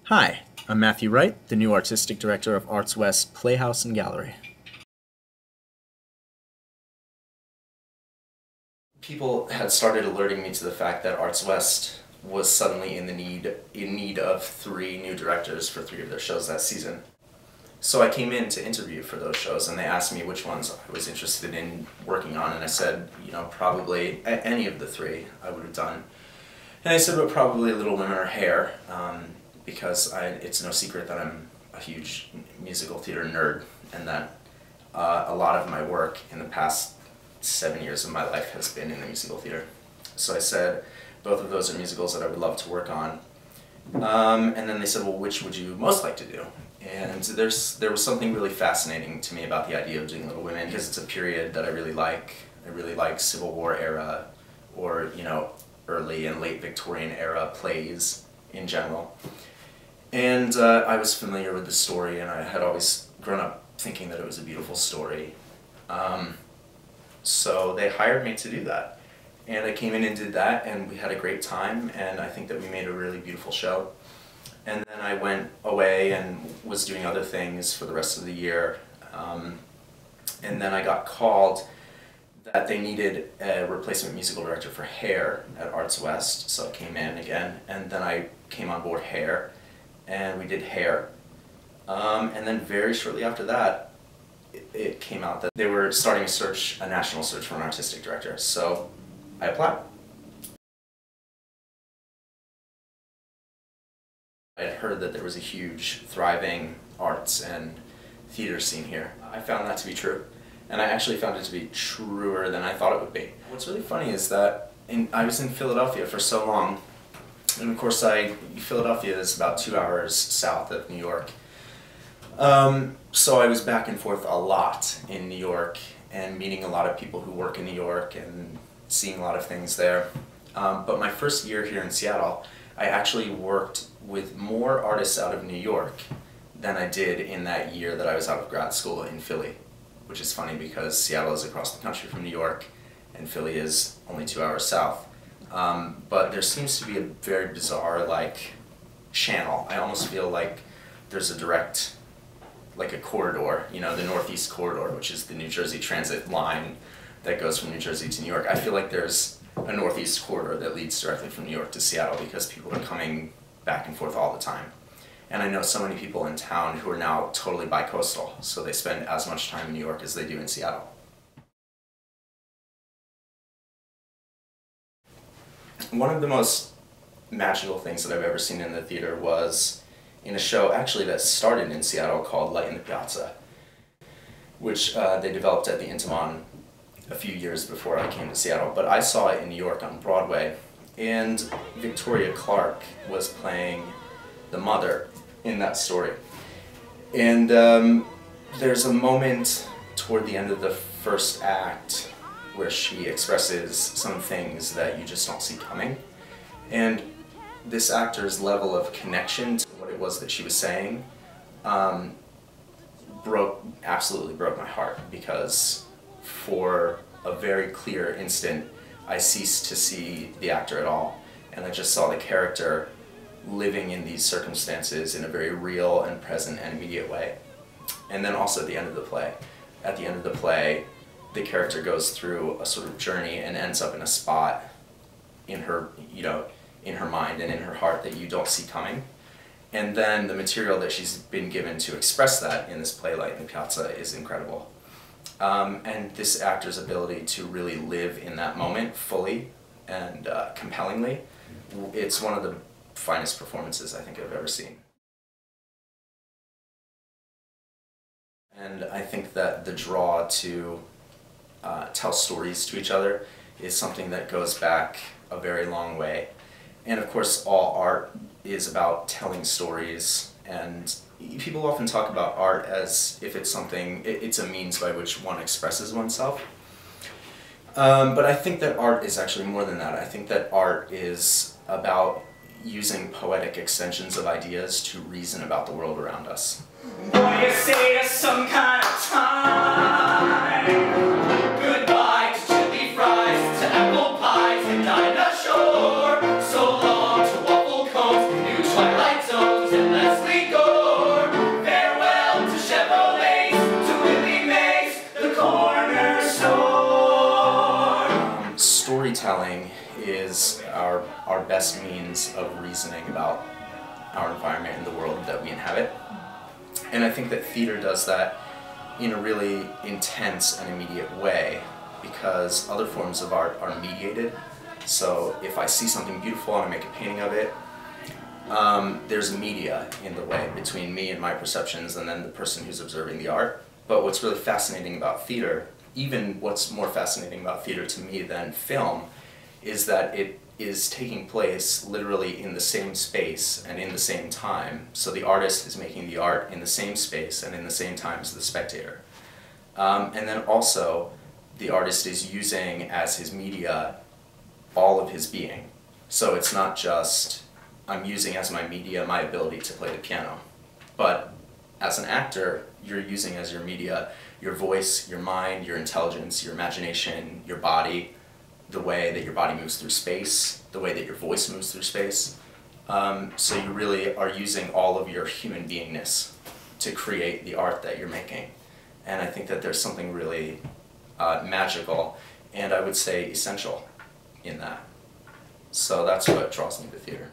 Hi, I'm Matthew Wright, the new Artistic Director of ArtsWest Playhouse and Gallery. People had started alerting me to the fact that ArtsWest was suddenly in need of 3 new directors for 3 of their shows that season. So I came in to interview for those shows, and they asked me which ones I was interested in working on, and I said, probably any of the 3 I would have done. And I said, well, probably Little Women or Hair, because it's no secret that I'm a huge musical theater nerd, and that a lot of my work in the past 7 years of my life has been in the musical theater. So I said, both of those are musicals that I would love to work on. And then they said, well, which would you most like to do? And there was something really fascinating to me about the idea of doing Little Women, because it's a period that I really like. I really like Civil War era, or early and late Victorian era plays in general. And I was familiar with the story, and I had always grown up thinking that it was a beautiful story. So they hired me to do that. And I came in and did that, and we had a great time, and I think that we made a really beautiful show. And then I went away and was doing other things for the rest of the year. And then I got called that they needed a replacement musical director for Hair at ArtsWest, so I came in again, and then I came on board Hair, and we did Hair. And then very shortly after that, it came out that they were starting a national search for an artistic director, so I applied. I had heard that there was a huge, thriving arts and theater scene here. I found that to be true, and I actually found it to be truer than I thought it would be. What's really funny is that I was in Philadelphia for so long, and of course Philadelphia is about 2 hours south of New York. So I was back and forth a lot in New York, and meeting a lot of people who work in New York and seeing a lot of things there. But my first year here in Seattle, I actually worked with more artists out of New York than I did in that year that I was out of grad school in Philly, which is funny because Seattle is across the country from New York and Philly is only 2 hours south. But there seems to be a very bizarre channel. I almost feel like there's a direct, like a corridor, the Northeast Corridor, which is the New Jersey Transit line that goes from New Jersey to New York. I feel like there's a Northeast Corridor that leads directly from New York to Seattle because people are coming back and forth all the time. And I know so many people in town who are now totally bi-coastal, so they spend as much time in New York as they do in Seattle. One of the most magical things that I've ever seen in the theater was in a show actually that started in Seattle called Light in the Piazza, which they developed at the Intiman a few years before I came to Seattle, but I saw it in New York on Broadway, and Victoria Clark was playing the mother in that story. And there's a moment toward the end of the first act where she expresses some things that you just don't see coming. And this actor's level of connection to what it was that she was saying absolutely broke my heart, because for a very clear instant I ceased to see the actor at all, and I just saw the character living in these circumstances in a very real and present and immediate way. And then also at the end of the play, the character goes through a sort of journey and ends up in a spot in her, in her mind and in her heart that you don't see coming. And then the material that she's been given to express that in this play, Light in the Piazza, is incredible. And this actor's ability to really live in that moment fully and compellingly, it's one of the finest performances I think I've ever seen. And I think that the draw to tell stories to each other is something that goes back a very long way. And of course, all art is about telling stories, and people often talk about art as if it's a means by which one expresses oneself. But I think that art is actually more than that. I think that art is about using poetic extensions of ideas to reason about the world around us. Boy, you say to some kind of time, goodbye to chili fries, to apple pies, and Dinah Shore, so long to waffle cones, new twilight zones, and storytelling is our best means of reasoning about our environment and the world that we inhabit. And I think that theater does that in a really intense and immediate way, because other forms of art are mediated. So if I see something beautiful and I make a painting of it, there's media in the way between me and my perceptions and then the person who's observing the art. But what's really fascinating about theater, even what's more fascinating about theater to me than film, is that it is taking place literally in the same space and in the same time. So the artist is making the art in the same space and in the same time as the spectator. And then also, the artist is using as his media all of his being. So it's not just, I'm using as my media my ability to play the piano, but as an actor, you're using as your media your voice, your mind, your intelligence, your imagination, your body, the way that your body moves through space, the way that your voice moves through space. So you really are using all of your human beingness to create the art that you're making. And I think that there's something really magical and I would say essential in that. So that's what draws me to theater.